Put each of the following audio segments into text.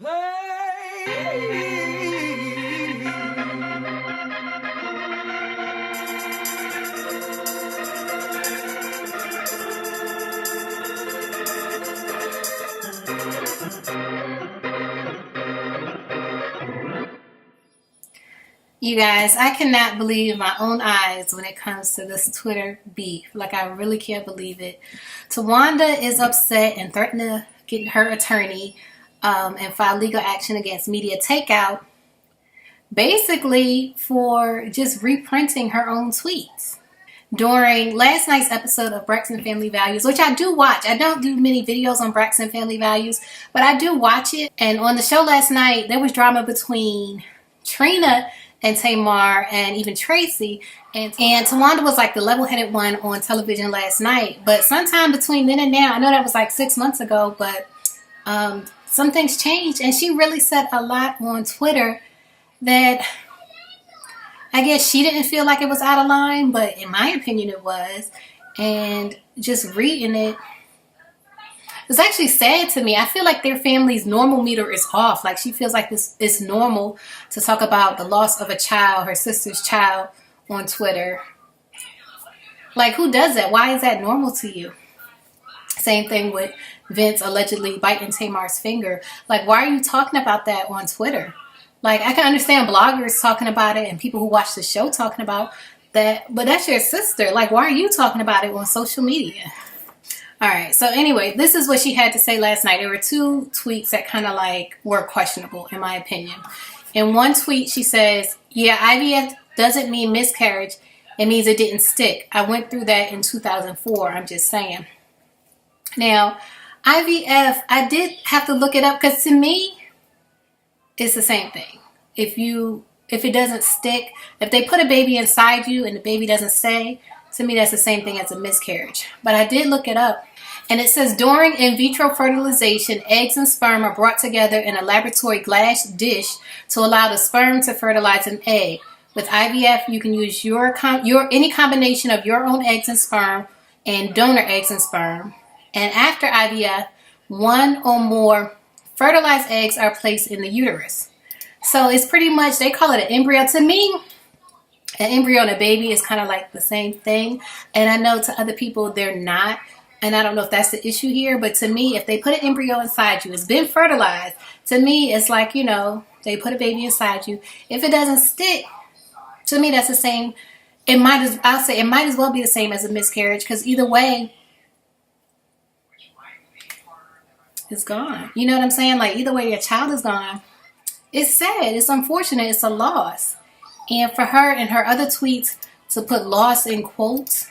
You guys, I cannot believe my own eyes when it comes to this Twitter beef. Like, I really can't believe it. Towanda is upset and threatening to get her attorney and file legal action against Media Takeout, basically for just reprinting her own tweets. During last night's episode of Braxton Family Values, which I do watch. I don't do many videos on Braxton Family Values, but I do watch it. And on the show last night, there was drama between Trina and Tamar and even Tracy. And Towanda was like the level-headed one on television last night. But sometime between then and now, I know that was like 6 months ago, but some things changed. And she really said a lot on Twitter that I guess she didn't feel like it was out of line, but in my opinion it was. And just reading it, it's actually sad to me. I feel like their family's normal meter is off. Like, she feels like this is normal to talk about the loss of a child, her sister's child, on Twitter. Like, who does that? Why is that normal to you? Same thing with Vince allegedly biting Tamar's finger. Like, why are you talking about that on Twitter? Like, I can understand bloggers talking about it and people who watch the show talking about that, but that's your sister. Like, why are you talking about it on social media? All right, so anyway, this is what she had to say last night. There were two tweets that kind of like were questionable, in my opinion. In one tweet, she says, yeah, IVF doesn't mean miscarriage. It means it didn't stick. I went through that in 2004. I'm just saying. Now, IVF, I did have to look it up because to me, it's the same thing. If it doesn't stick, if they put a baby inside you and the baby doesn't stay, to me, that's the same thing as a miscarriage. But I did look it up. And it says, during in vitro fertilization, eggs and sperm are brought together in a laboratory glass dish to allow the sperm to fertilize an egg. With IVF, you can use any combination of your own eggs and sperm and donor eggs and sperm. And after IVF, one or more fertilized eggs are placed in the uterus. So it's pretty much, they call it an embryo. To me, an embryo and a baby is kind of like the same thing. And I know to other people, they're not. And I don't know if that's the issue here. But to me, if they put an embryo inside you, it's been fertilized. To me, it's like, you know, they put a baby inside you. If it doesn't stick, to me, that's the same. I'll say it might as well be the same as a miscarriage. Because either way, it's gone. You know what I'm saying? Like, either way, your child is gone. It's sad. It's unfortunate. It's a loss. And for her and her other tweets to put loss in quotes,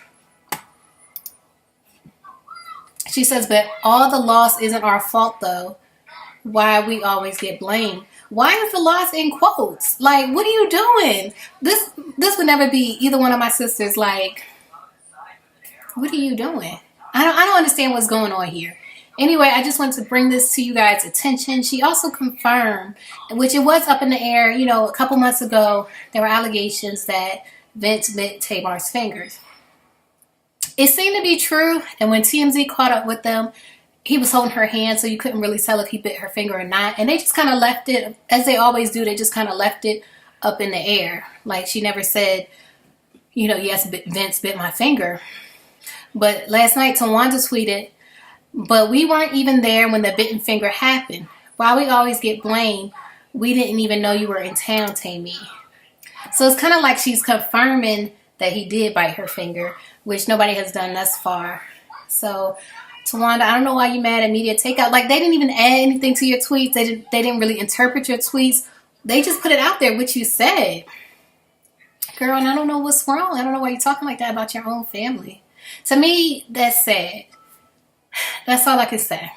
she says, but all the loss isn't our fault, though. Why we always get blamed. Why is the loss in quotes? Like, what are you doing? This would never be either one of my sisters. Like, what are you doing? I don't understand what's going on here. Anyway, I just wanted to bring this to you guys' attention. She also confirmed, which it was up in the air, you know, a couple months ago, there were allegations that Vince bit Tamar's fingers. It seemed to be true, and when TMZ caught up with them, he was holding her hand, so you couldn't really tell if he bit her finger or not. And they just kind of left it, as they always do, they just kind of left it up in the air. Like, she never said, you know, yes, Vince bit my finger. But last night, Towanda tweeted, but we weren't even there when the bitten finger happened. Why we always get blamed, we didn't even know you were in town, Tammy. So it's kind of like she's confirming that he did bite her finger, which nobody has done thus far. So, Towanda, I don't know why you're mad at Media Takeout. Like, they didn't even add anything to your tweets. They didn't really interpret your tweets. They just put it out there, what you said. Girl, and I don't know what's wrong. I don't know why you're talking like that about your own family. To me, that's sad. That's all I can say.